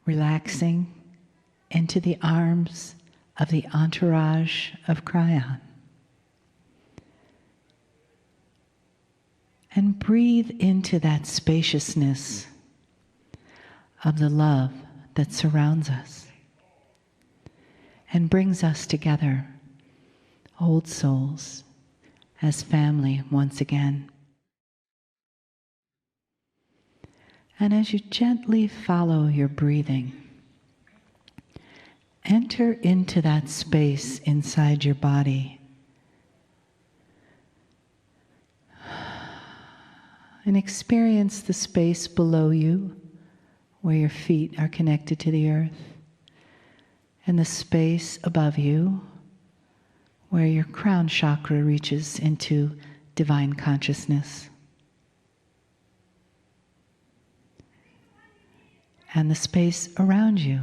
relaxing into the arms of the entourage of Kryon. And breathe into that spaciousness of the love that surrounds us and brings us together, old souls, as family once again. And as you gently follow your breathing, enter into that space inside your body and experience the space below you where your feet are connected to the earth, and the space above you where your crown chakra reaches into divine consciousness. And the space around you.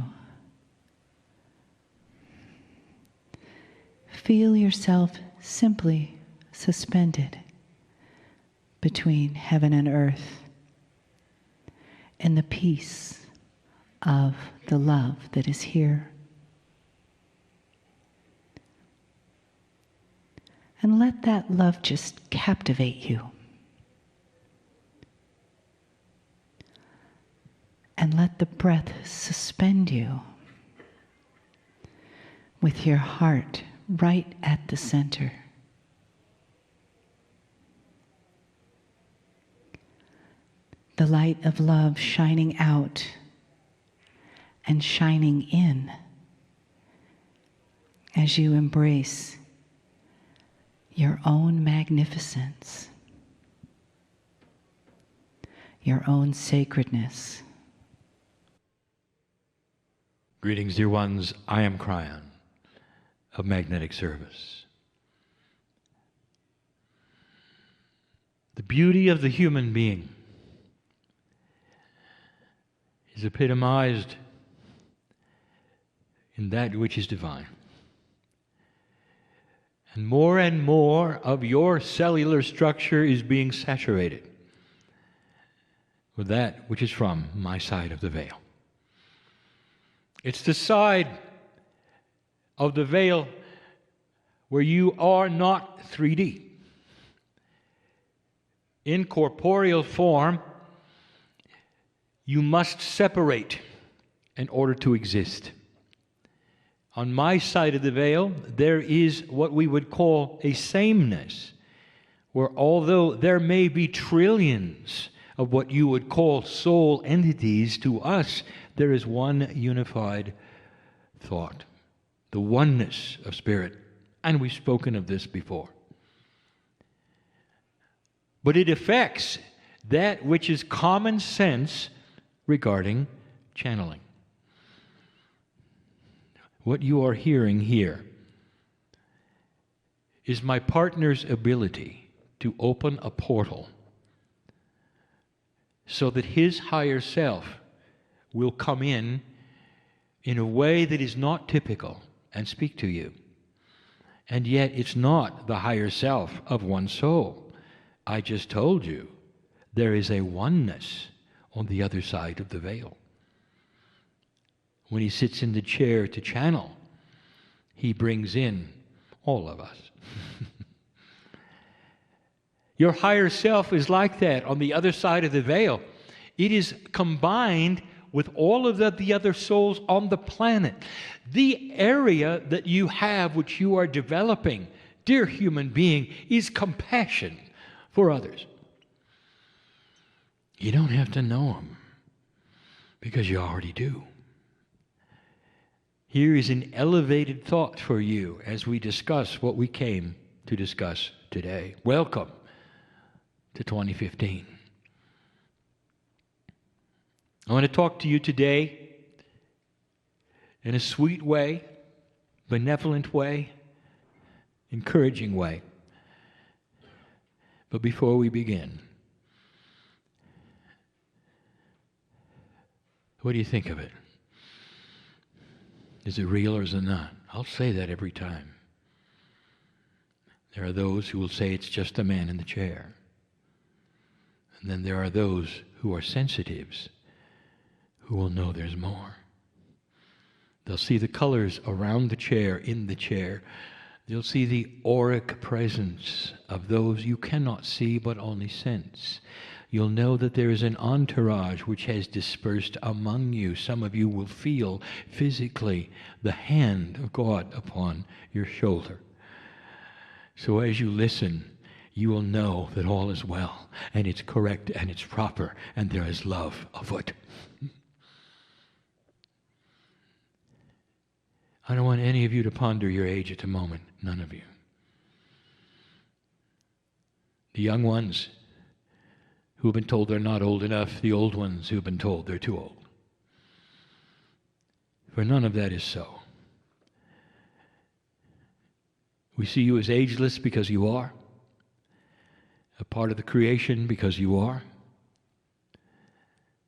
Feel yourself simply suspended between heaven and earth in the peace of the love that is here. And let that love just captivate you. And let the breath suspend you with your heart right at the center. The light of love shining out and shining in as you embrace your own magnificence, your own sacredness. Greetings, dear ones. I am Kryon of Magnetic Service. The beauty of the human being is epitomized in that which is divine. And more of your cellular structure is being saturated with that which is from my side of the veil. It's the side of the veil where you are not 3D. In corporeal form, you must separate in order to exist. On my side of the veil, there is what we would call a sameness, where although there may be trillions of what you would call soul entities, to us, there is one unified thought, the oneness of spirit. And we've spoken of this before. But it affects that which is common sense regarding channeling. What you are hearing here is my partner's ability to open a portal so that his higher self will come in a way that is not typical and speak to you. And yet it's not the higher self of one soul. I just told you there is a oneness on the other side of the veil. When he sits in the chair to channel, he brings in all of us. Your higher self is like that on the other side of the veil. It is combined with all of the other souls on the planet. The area that you have, which you are developing, dear human being, is compassion for others. You don't have to know them, because you already do. Here is an elevated thought for you as we discuss what we came to discuss today. Welcome to 2015. I want to talk to you today in a sweet way, benevolent way, encouraging way. But before we begin, what do you think of it? Is it real or is it not? I'll say that every time. There are those who will say it's just a man in the chair. And then there are those who are sensitives who will know there's more. They'll see the colors around the chair, in the chair. They'll see the auric presence of those you cannot see but only sense. You'll know that there is an entourage which has dispersed among you. Some of you will feel physically the hand of God upon your shoulder. So as you listen, you will know that all is well, and it's correct, and it's proper, and there is love afoot. I don't want any of you to ponder your age at the moment. None of you. The young ones who have been told they're not old enough, the old ones who have been told they're too old. For none of that is so. We see you as ageless because you are, a part of the creation because you are,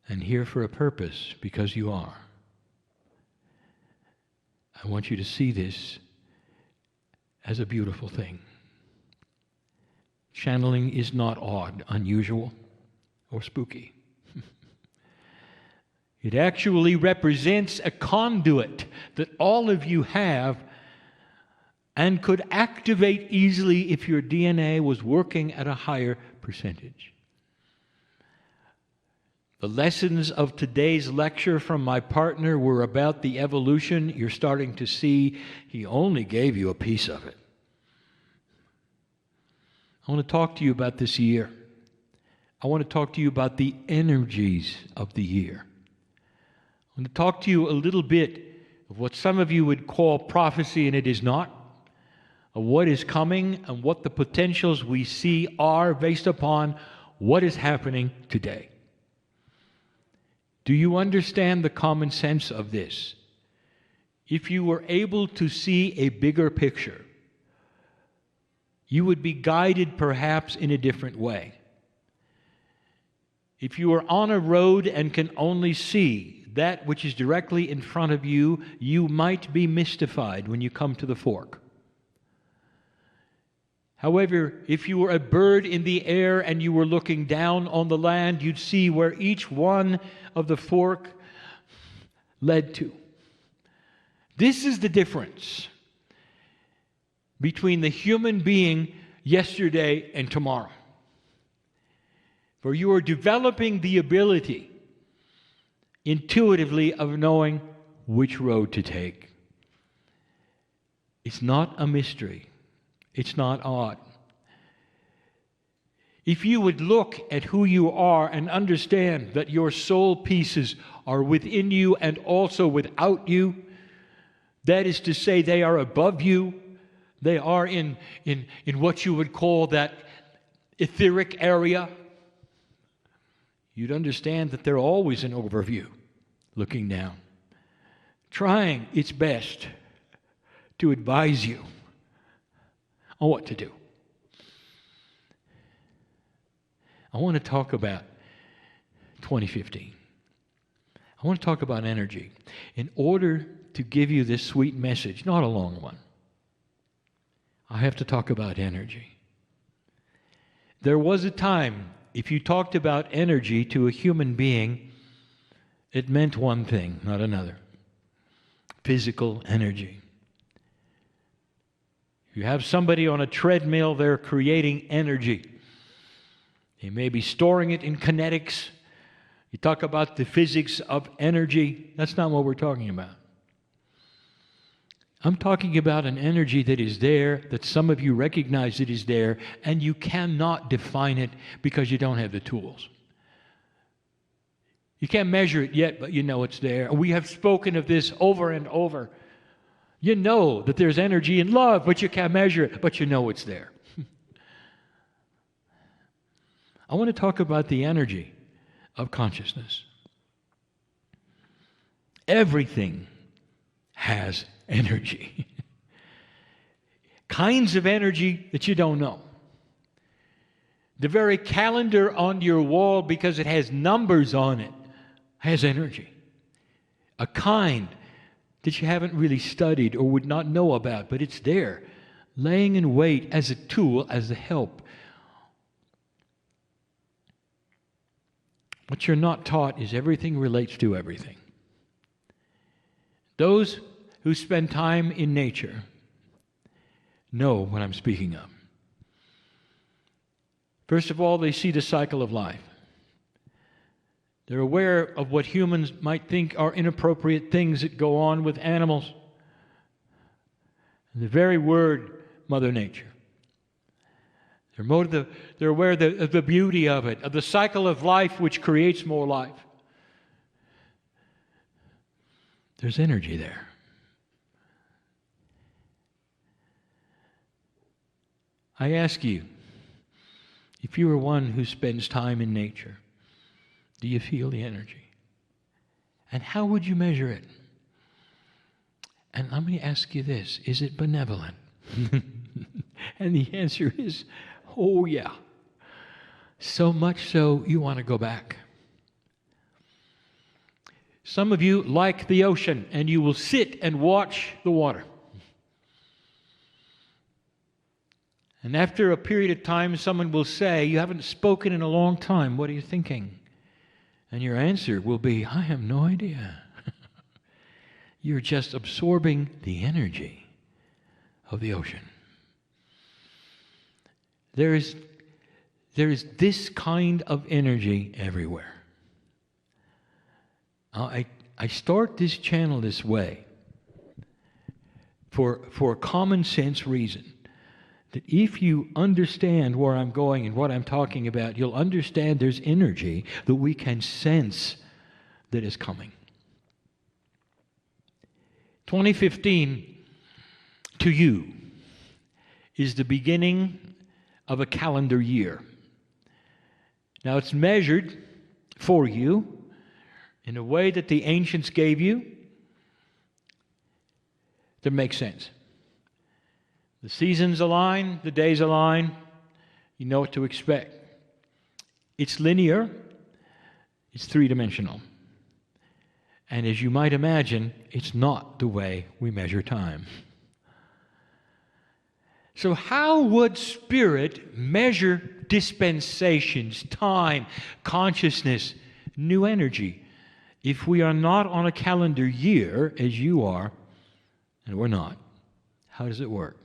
and here for a purpose because you are. I want you to see this as a beautiful thing. Channeling is not odd, unusual, or spooky. It actually represents a conduit that all of you have and could activate easily if your DNA was working at a higher percentage. The lessons of today's lecture from my partner were about the evolution. You're starting to see he only gave you a piece of it. I want to talk to you about this year. I want to talk to you about the energies of the year. I want to talk to you a little bit of what some of you would call prophecy, and it is not, of what is coming and what the potentials we see are based upon what is happening today. Do you understand the common sense of this? If you were able to see a bigger picture, you would be guided perhaps in a different way. If you are on a road and can only see that which is directly in front of you, you might be mystified when you come to the fork. However, if you were a bird in the air and you were looking down on the land, you'd see where each one of the fork led to. This is the difference between the human being yesterday and tomorrow. For you are developing the ability intuitively of knowing which road to take. It's not a mystery. It's not odd. If you would look at who you are and understand that your soul pieces are within you and also without you, that is to say, they are above you, they are in what you would call that etheric area, you'd understand that they're always an overview, looking down, trying its best to advise you on what to do. I want to talk about 2015. I want to talk about energy. In order to give you this sweet message, not a long one, I have to talk about energy. There was a time, if you talked about energy to a human being, it meant one thing, not another. Physical energy. You have somebody on a treadmill, they're creating energy. They may be storing it in kinetics. You talk about the physics of energy. That's not what we're talking about. I'm talking about an energy that is there, that some of you recognize it is there, and you cannot define it because you don't have the tools. You can't measure it yet, but you know it's there. We have spoken of this over and over. You know that there's energy in love, but you can't measure it, but you know it's there. I want to talk about the energy of consciousness. Everything has energy. Kinds of energy that you don't know. The very calendar on your wall, because it has numbers on it, has energy. A kind that you haven't really studied or would not know about, but it's there, laying in wait as a tool, as a help. What you're not taught is everything relates to everything. Those who spend time in nature know what I'm speaking of. First of all, they see the cycle of life. They're aware of what humans might think are inappropriate things that go on with animals. And the very word, Mother Nature. They're aware of the beauty of it, of the cycle of life which creates more life. There's energy there. I ask you, if you are one who spends time in nature, do you feel the energy? And how would you measure it? And let me ask you this, is it benevolent? And the answer is, oh yeah. So much so, you want to go back. Some of you like the ocean, and you will sit and watch the water. And after a period of time, someone will say, you haven't spoken in a long time, what are you thinking? And your answer will be, I have no idea. You're just absorbing the energy of the ocean. There is this kind of energy everywhere. I start this channel this way for a common sense reason. That if you understand where I'm going and what I'm talking about, you'll understand there's energy that we can sense that is coming. 2015, to you, is the beginning of a calendar year. Now it's measured for you in a way that the ancients gave you that makes sense. The seasons align, the days align, you know what to expect. It's linear, it's three-dimensional. And as you might imagine, it's not the way we measure time. So how would Spirit measure dispensations, time, consciousness, new energy, if we are not on a calendar year, as you are, and we're not? How does it work?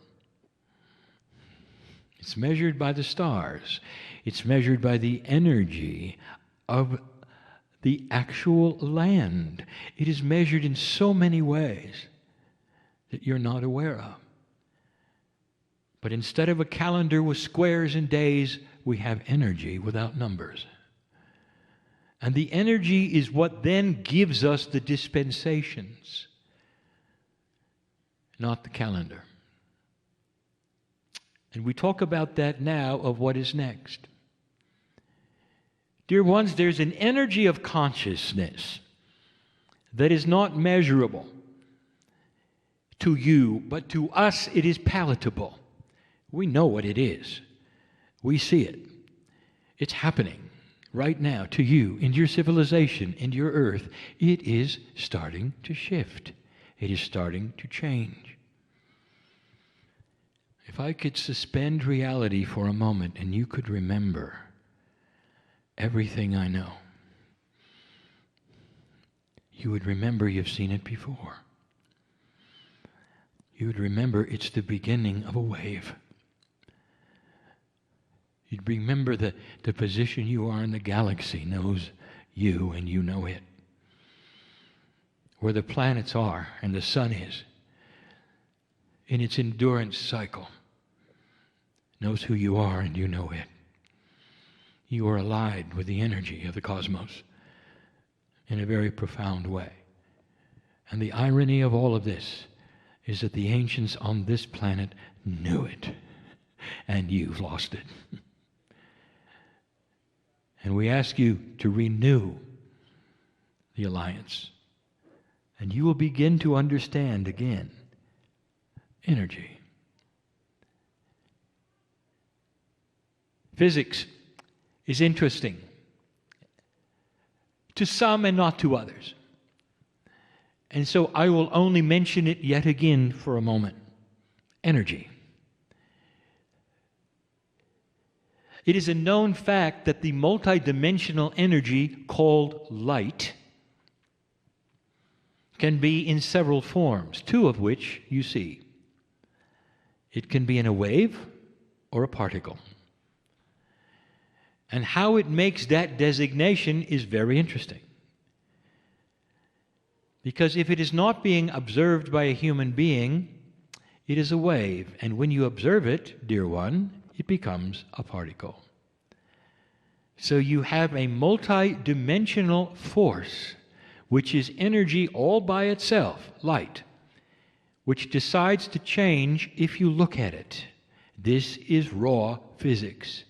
It's measured by the stars. It's measured by the energy of the actual land. It is measured in so many ways that you're not aware of. But instead of a calendar with squares and days, we have energy without numbers. And the energy is what then gives us the dispensations, not the calendar. And we talk about that now of what is next. Dear ones, there's an energy of consciousness that is not measurable to you, but to us it is palatable. We know what it is. We see it. It's happening right now to you, in your civilization, in your earth. It is starting to shift. It is starting to change. If I could suspend reality for a moment and you could remember everything I know, you would remember you've seen it before. You would remember it's the beginning of a wave. You'd remember the position you are in the galaxy knows you and you know it. Where the planets are and the sun is in its endurance cycle knows who you are and you know it. You are allied with the energy of the cosmos in a very profound way. And the irony of all of this is that the ancients on this planet knew it, and you've lost it. And we ask you to renew the alliance, and you will begin to understand again energy. Physics is interesting to some and not to others. And so I will only mention it yet again for a moment. Energy. It is a known fact that the multidimensional energy called light can be in several forms, two of which you see. It can be in a wave or a particle. And how it makes that designation is very interesting. Because if it is not being observed by a human being, it is a wave. And when you observe it, dear one, it becomes a particle. So you have a multi-dimensional force, which is energy all by itself, light, which decides to change if you look at it. This is raw physics,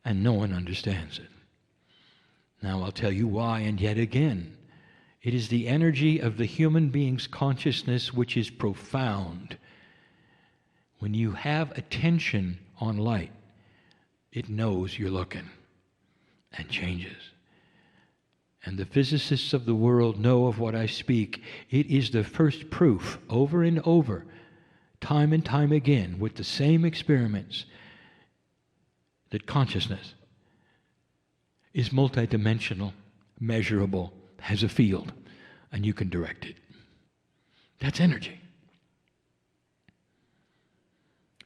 and no one understands it. Now I'll tell you why, and yet again. It is the energy of the human being's consciousness which is profound. When you have attention on light, it knows you're looking and changes. And the physicists of the world know of what I speak. It is the first proof, over and over, time and time again, with the same experiments, that consciousness is multidimensional, measurable, has a field, and you can direct it. That's energy.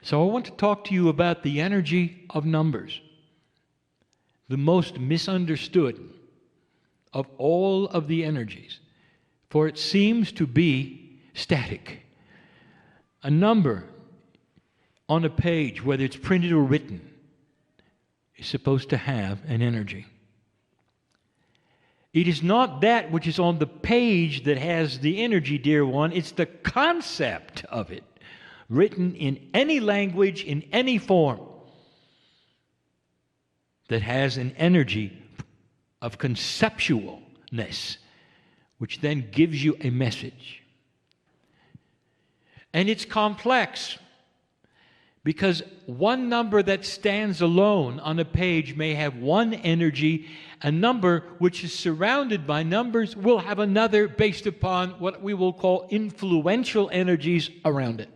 So I want to talk to you about the energy of numbers, the most misunderstood of all of the energies, for it seems to be static. A number on a page, whether it's printed or written, is supposed to have an energy. It is not that which is on the page that has the energy, dear one. It's the concept of it, written in any language, in any form, that has an energy of conceptualness, which then gives you a message. And it's complex, because one number that stands alone on a page may have one energy. A number which is surrounded by numbers will have another based upon what we will call influential energies around it.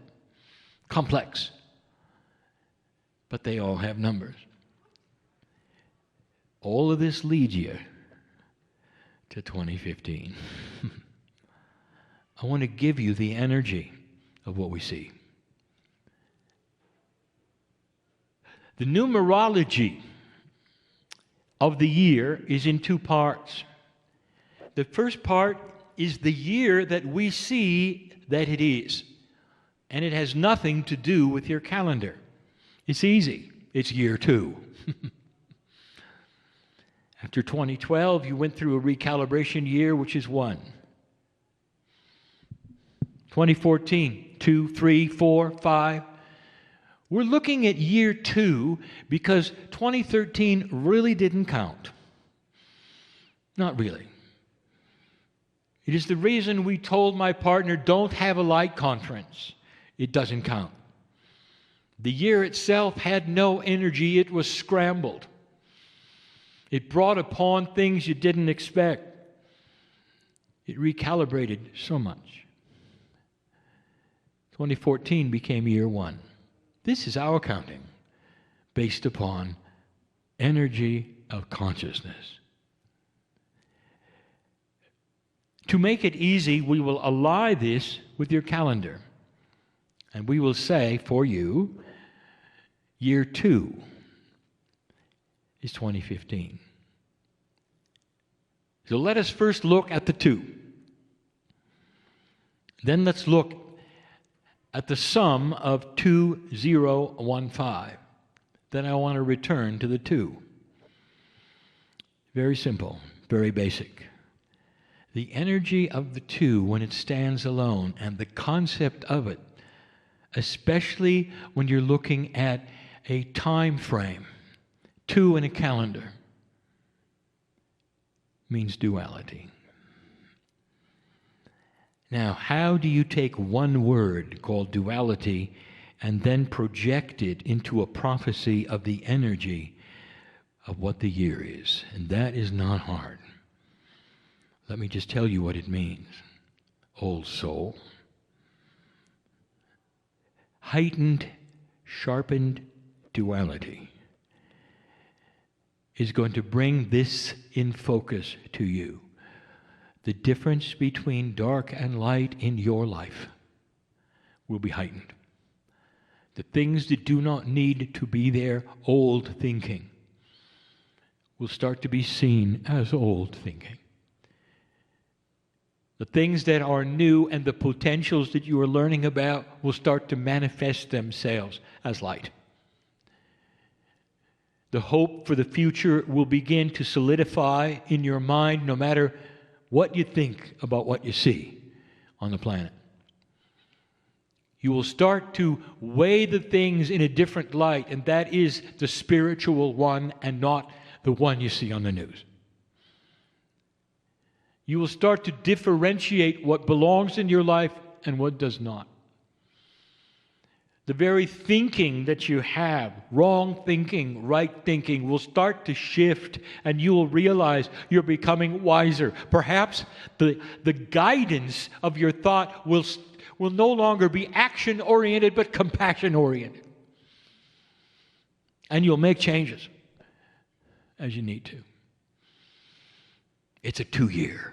Complex. But they all have numbers. All of this leads you to 2015. I want to give you the energy of what we see. The numerology of the year is in two parts. The first part is the year that we see that it is. And it has nothing to do with your calendar. It's easy. It's year 2. After 2012, you went through a recalibration year, which is 1. 2014, 2, 3, 4, 5. We're looking at year 2 because 2013 really didn't count. Not really. It is the reason we told my partner, don't have a light conference. It doesn't count. The year itself had no energy. It was scrambled. It brought upon things you didn't expect. It recalibrated so much. 2014 became year 1. This is our counting, based upon energy of consciousness. To make it easy, we will ally this with your calendar. And we will say for you, year 2 is 2015. So let us first look at the 2. Then let's look at the sum of 2015. Then I want to return to the 2. Very simple, very basic. The energy of the 2 when it stands alone, and the concept of it, especially when you're looking at a time frame, 2 in a calendar, means duality. Now, how do you take one word called duality and then project it into a prophecy of the energy of what the year is? And that is not hard. Let me just tell you what it means. Old soul. Heightened, sharpened duality is going to bring this in focus to you. the difference between dark and light in your life will be heightened. The things that do not need to be there, old thinking, will start to be seen as old thinking. The things that are new and the potentials that you are learning about will start to manifest themselves as light. The hope for the future will begin to solidify in your mind no matter what you think about what you see on the planet. You will start to weigh the things in a different light, and that is the spiritual one and not the one you see on the news. You will start to differentiate what belongs in your life and what does not. The very thinking that you have, wrong thinking, right thinking, will start to shift, and you will realize you're becoming wiser. Perhaps the guidance of your thought will no longer be action-oriented, but compassion-oriented. And you'll make changes as you need to. It's a 2-year.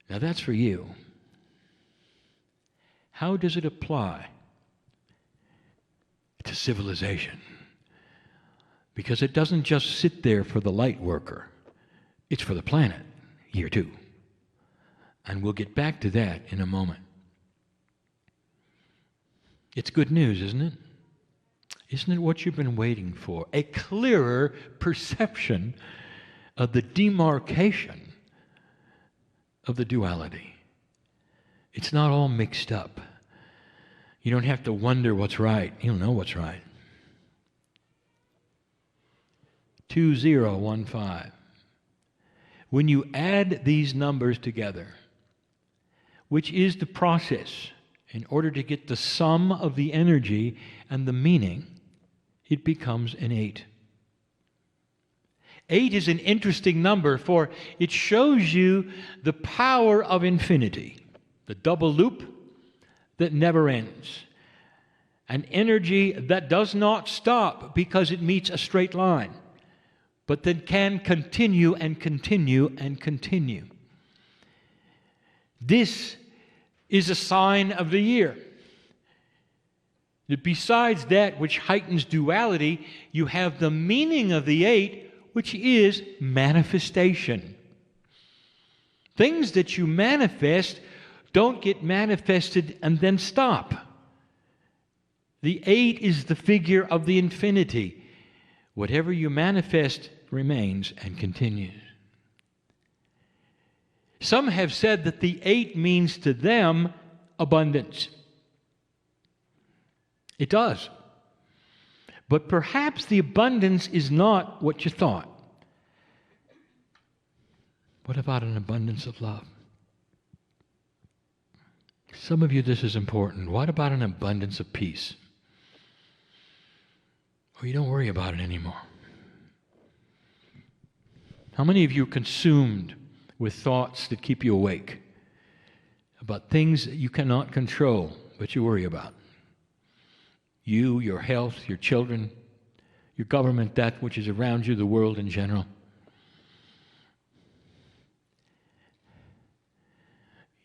Now that's for you. How does it apply to civilization? Because it doesn't just sit there for the light worker. It's for the planet, year 2. And we'll get back to that in a moment. It's good news, isn't it? Isn't it what you've been waiting for? A clearer perception of the demarcation of the duality. It's not all mixed up. You don't have to wonder what's right. You'll know what's right. 2015. When you add these numbers together, which is the process in order to get the sum of the energy and the meaning, it becomes an 8. 8 is an interesting number, for it shows you the power of infinity. The double loop that never ends. An energy that does not stop because it meets a straight line, but that can continue and continue and continue. This is a sign of the year. That besides that which heightens duality, you have the meaning of the 8, which is manifestation. Things that you manifest don't get manifested and then stop. The 8 is the figure of the infinity. Whatever you manifest remains and continues. Some have said that the 8 means to them abundance. It does. But perhaps the abundance is not what you thought. What about an abundance of love? Some of you, this is important. What about an abundance of peace? Well, you don't worry about it anymore. How many of you are consumed with thoughts that keep you awake about things that you cannot control, but you worry about? You, your health, your children, your government, that which is around you, the world in general.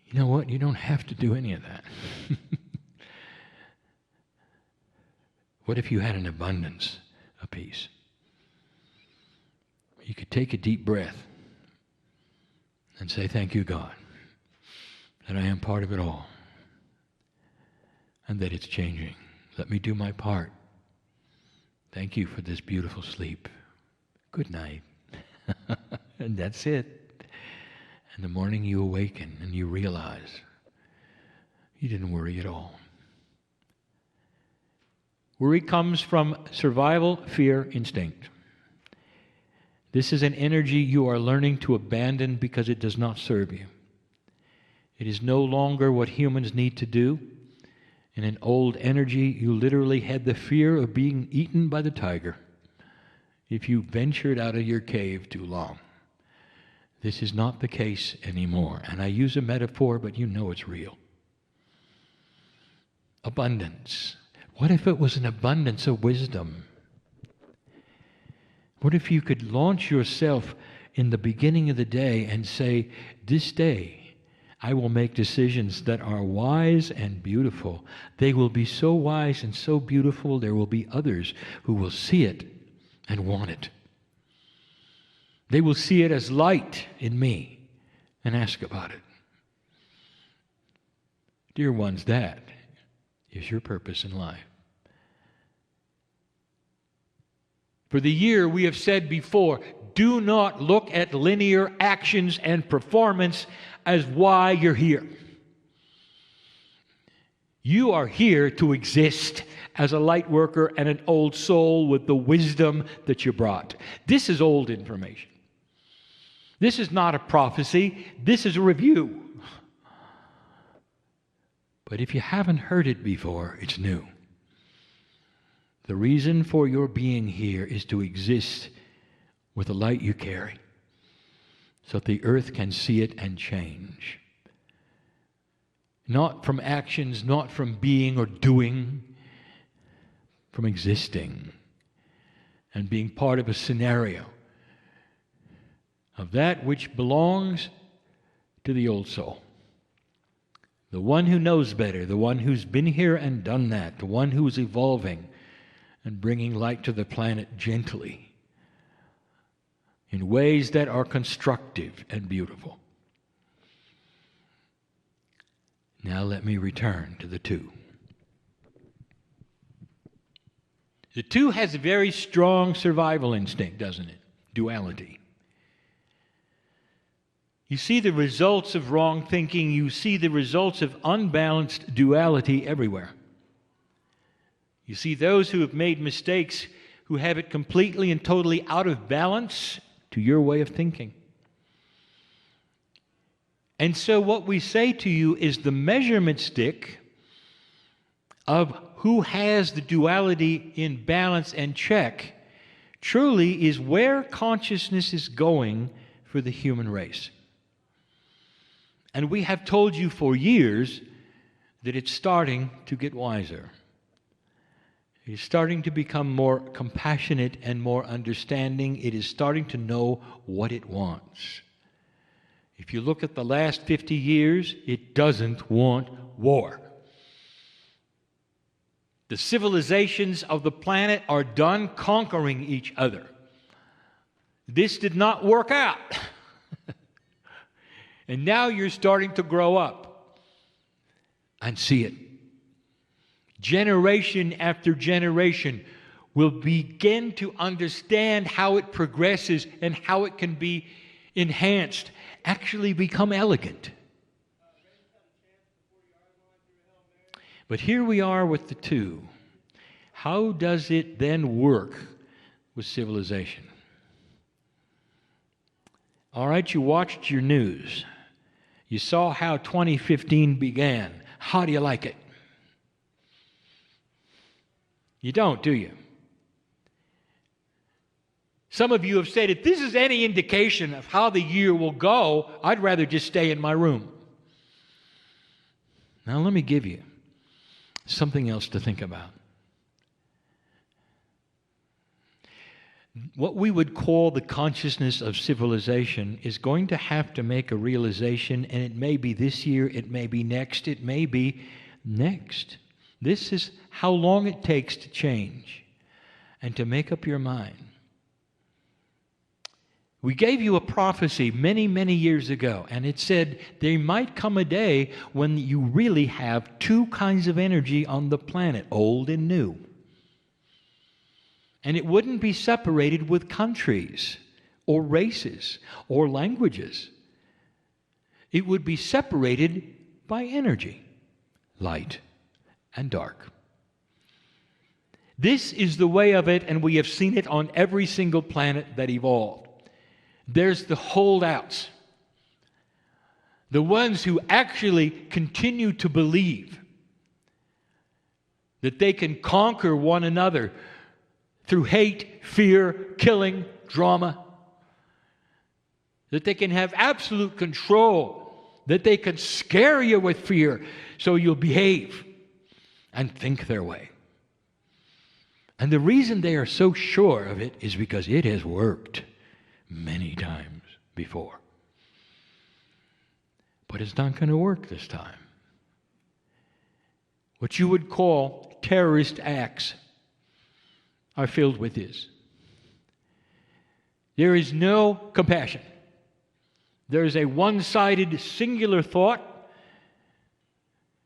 You know what? You don't have to do any of that. What if you had an abundance of peace? You could take a deep breath and say, thank you, God, that I am part of it all and that it's changing. Let me do my part. Thank you for this beautiful sleep. Good night. And that's it. In the morning you awaken and you realize you didn't worry at all. Worry comes from survival, fear, instinct. This is an energy you are learning to abandon because it does not serve you. It is no longer what humans need to do. In an old energy, you literally had the fear of being eaten by the tiger if you ventured out of your cave too long. This is not the case anymore. And I use a metaphor, but you know it's real. Abundance. What if it was an abundance of wisdom? What if you could launch yourself in the beginning of the day and say, this day I will make decisions that are wise and beautiful. They will be so wise and so beautiful, there will be others who will see it and want it. They will see it as light in me and ask about it. Dear ones, that is your purpose in life. For the year, we have said before, do not look at linear actions and performance as why you're here. You are here to exist as a light worker and an old soul with the wisdom that you brought. This is old information. This is not a prophecy. This is a review. But if you haven't heard it before, it's new. The reason for your being here is to exist with the light you carry, so that the earth can see it and change. Not from actions, not from being or doing, from existing and being part of a scenario of that which belongs to the old soul. The one who knows better, the one who's been here and done that, the one who's evolving and bringing light to the planet gently in ways that are constructive and beautiful. Now let me return to the two. The two has a very strong survival instinct, doesn't it? Duality. You see the results of wrong thinking, you see the results of unbalanced duality everywhere. You see those who have made mistakes, who have it completely and totally out of balance to your way of thinking. And so what we say to you is the measurement stick of who has the duality in balance and check truly is where consciousness is going for the human race. And we have told you for years that it's starting to get wiser. It is starting to become more compassionate and more understanding. It is starting to know what it wants. If you look at the last 50 years, it doesn't want war. The civilizations of the planet are done conquering each other. This did not work out. And now you're starting to grow up and see it. Generation after generation will begin to understand how it progresses and how it can be enhanced, actually become elegant. But here we are with the two. How does it then work with civilization? All right, you watched your news. You saw how 2015 began. How do you like it? You don't, do you? Some of you have said, if this is any indication of how the year will go, I'd rather just stay in my room. Now let me give you something else to think about. What we would call the consciousness of civilization is going to have to make a realization, and it may be this year, it may be next, it may be next. This is how long it takes to change and to make up your mind. We gave you a prophecy many, many years ago, and it said there might come a day when you really have two kinds of energy on the planet, old and new. And it wouldn't be separated with countries or races or languages. It would be separated by energy, light and dark. This is the way of it, and we have seen it on every single planet that evolved. There's the holdouts, the ones who actually continue to believe that they can conquer one another through hate, fear, killing, drama, that they can have absolute control, that they can scare you with fear so you'll behave and think their way. And the reason they are so sure of it is because it has worked many times. before. But it's not going to work this time. What you would call terrorist acts are filled with this. There is no compassion. There is a one-sided, singular thought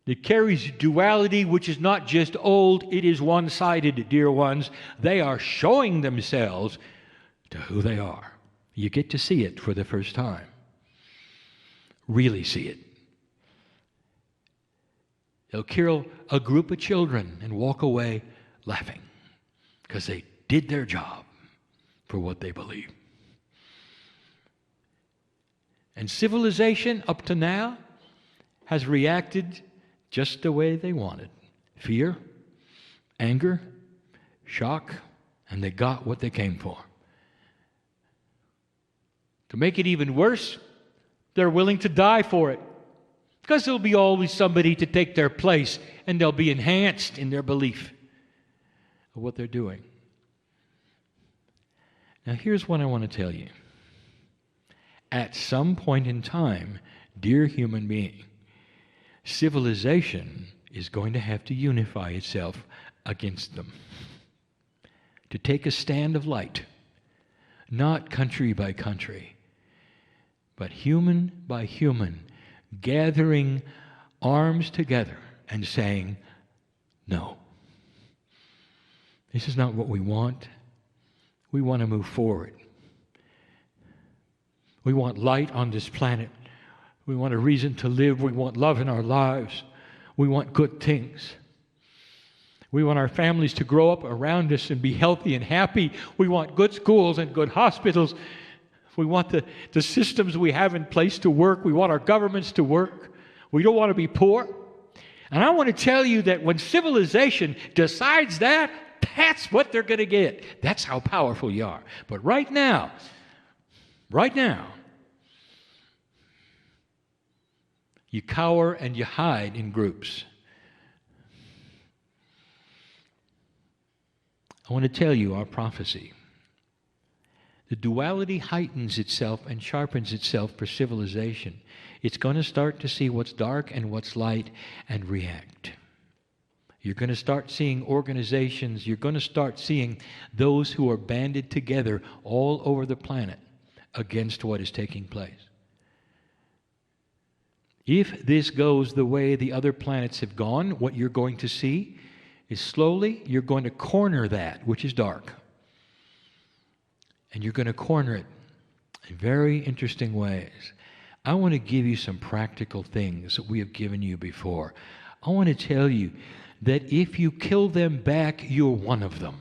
that carries duality, which is not just old, it is one-sided, dear ones. They are showing themselves to who they are. You get to see it for the first time. Really see it. They'll kill a group of children and walk away laughing because they did their job for what they believe. And civilization up to now has reacted just the way they wanted. Fear, anger, shock, and they got what they came for. To make it even worse, they're willing to die for it. Because there'll be always somebody to take their place, and they'll be enhanced in their belief of what they're doing. Now here's what I want to tell you. At some point in time, dear human being, civilization is going to have to unify itself against them. To take a stand of light, not country by country, but human by human, gathering arms together and saying, no, this is not what we want. We want to move forward. We want light on this planet. We want a reason to live. We want love in our lives. We want good things. We want our families to grow up around us and be healthy and happy. We want good schools and good hospitals. We want the systems we have in place to work. We want our governments to work. We don't want to be poor. And I want to tell you that when civilization decides that, that's what they're going to get. That's how powerful you are. But right now, you cower and you hide in groups. I want to tell you our prophecy. The duality heightens itself and sharpens itself for civilization. It's going to start to see what's dark and what's light and react. You're going to start seeing organizations. You're going to start seeing those who are banded together all over the planet against what is taking place. If this goes the way the other planets have gone, what you're going to see is slowly you're going to corner that which is dark. And you're going to corner it in very interesting ways. I want to give you some practical things that we have given you before. I want to tell you that if you kill them back, you're one of them.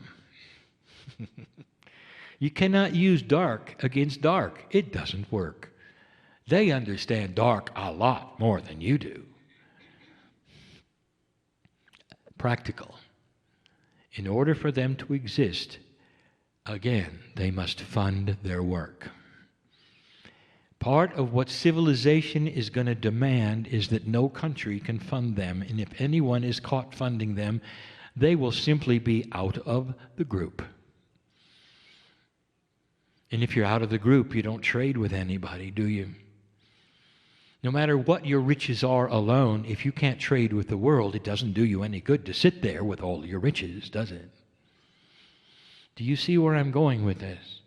You cannot use dark against dark. It doesn't work. They understand dark a lot more than you do. Practical. In order for them to exist, again, they must fund their work. Part of what civilization is going to demand is that no country can fund them, and if anyone is caught funding them, they will simply be out of the group. And if you're out of the group, you don't trade with anybody, do you? No matter what your riches are alone, if you can't trade with the world, it doesn't do you any good to sit there with all your riches, does it? Do you see where I'm going with this?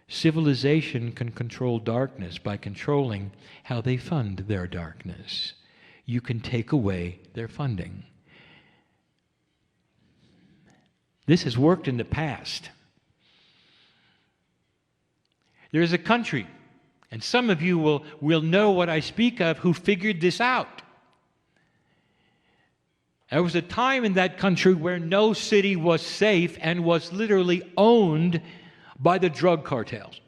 Civilization can control darkness by controlling how they fund their darkness. You can take away their funding. This has worked in the past. There's a country, and some of you will know what I speak of, who figured this out. There was a time in that country where no city was safe and was literally owned by the drug cartels.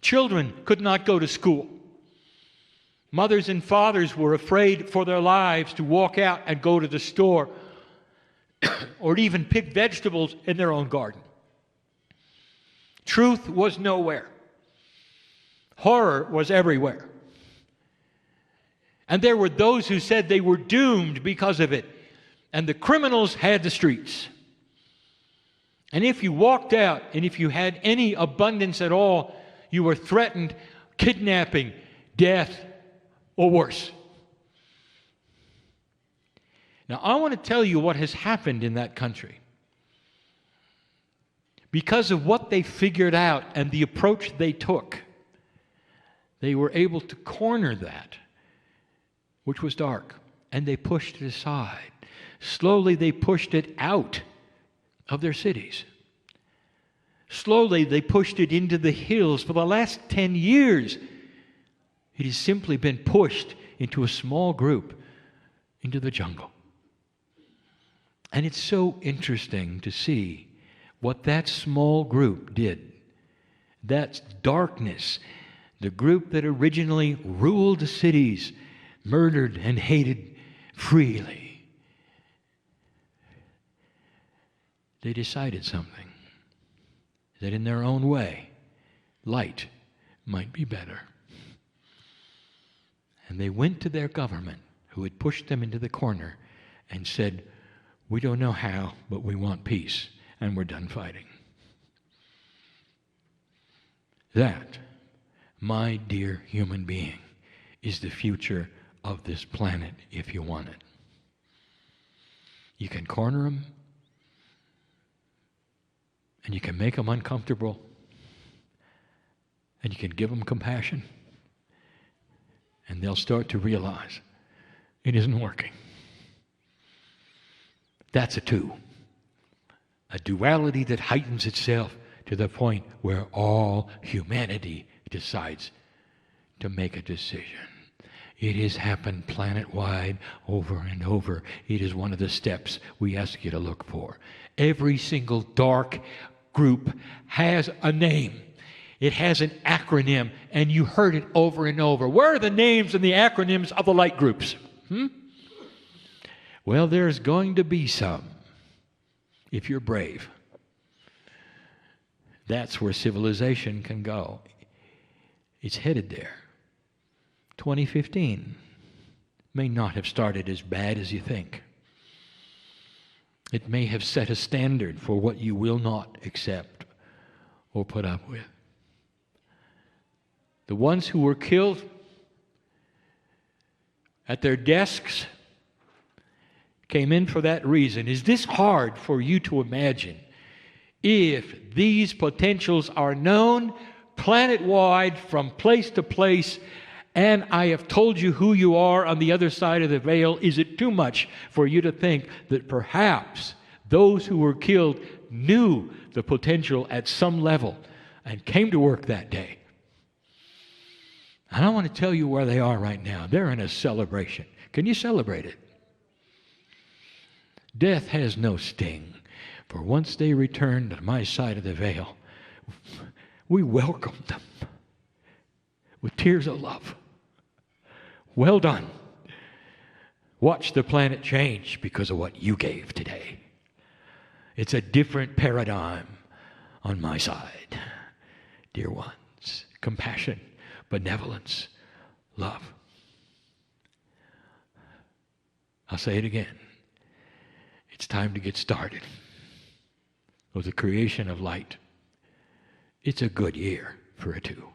Children could not go to school. Mothers and fathers were afraid for their lives to walk out and go to the store or even pick vegetables in their own garden. Truth was nowhere. Horror was everywhere. And there were those who said they were doomed because of it. And the criminals had the streets. And if you walked out and if you had any abundance at all, you were threatened kidnapping, death, or worse. Now, I want to tell you what has happened in that country. Because of what they figured out and the approach they took, they were able to corner that, which was dark, and they pushed it aside. Slowly, they pushed it out of their cities. Slowly, they pushed it into the hills. For the last 10 years, it has simply been pushed into a small group into the jungle. And it's so interesting to see what that small group did. That darkness, the group that originally ruled the cities, murdered and hated freely. They decided something, that in their own way, light might be better. And they went to their government, who had pushed them into the corner, and said, "We don't know how, but we want peace, and we're done fighting." That, my dear human being, is the future of this planet if you want it. You can corner them, and you can make them uncomfortable, and you can give them compassion, and they'll start to realize it isn't working. That's a two. A duality that heightens itself to the point where all humanity decides to make a decision. It has happened planet-wide over and over. It is one of the steps we ask you to look for. Every single dark group has a name. It has an acronym, and you heard it over and over. Where are the names and the acronyms of the light groups? Well, there's going to be some, if you're brave. That's where civilization can go. It's headed there. 2015 may not have started as bad as you think. It may have set a standard for what you will not accept or put up with. The ones who were killed at their desks came in for that reason. Is this hard for you to imagine? If these potentials are known planet-wide from place to place, and I have told you who you are on the other side of the veil, is it too much for you to think that perhaps those who were killed knew the potential at some level and came to work that day? And I want to tell you where they are right now. They're in a celebration. Can you celebrate it? Death has no sting, for once they returned to my side of the veil, we welcomed them with tears of love. Well done. Watch the planet change because of what you gave today. It's a different paradigm on my side. Dear ones, compassion, benevolence, love. I'll say it again. It's time to get started with the creation of light. It's a good year for a two.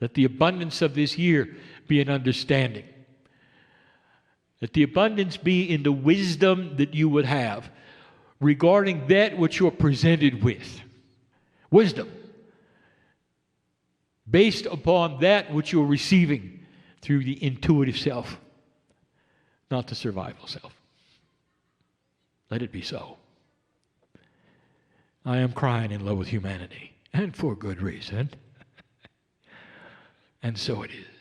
Let the abundance of this year be an understanding. Let the abundance be in the wisdom that you would have regarding that which you're presented with. Wisdom. Based upon that which you're receiving through the intuitive self, not the survival self. Let it be so. I am crying in love with humanity, and for good reason. And so it is.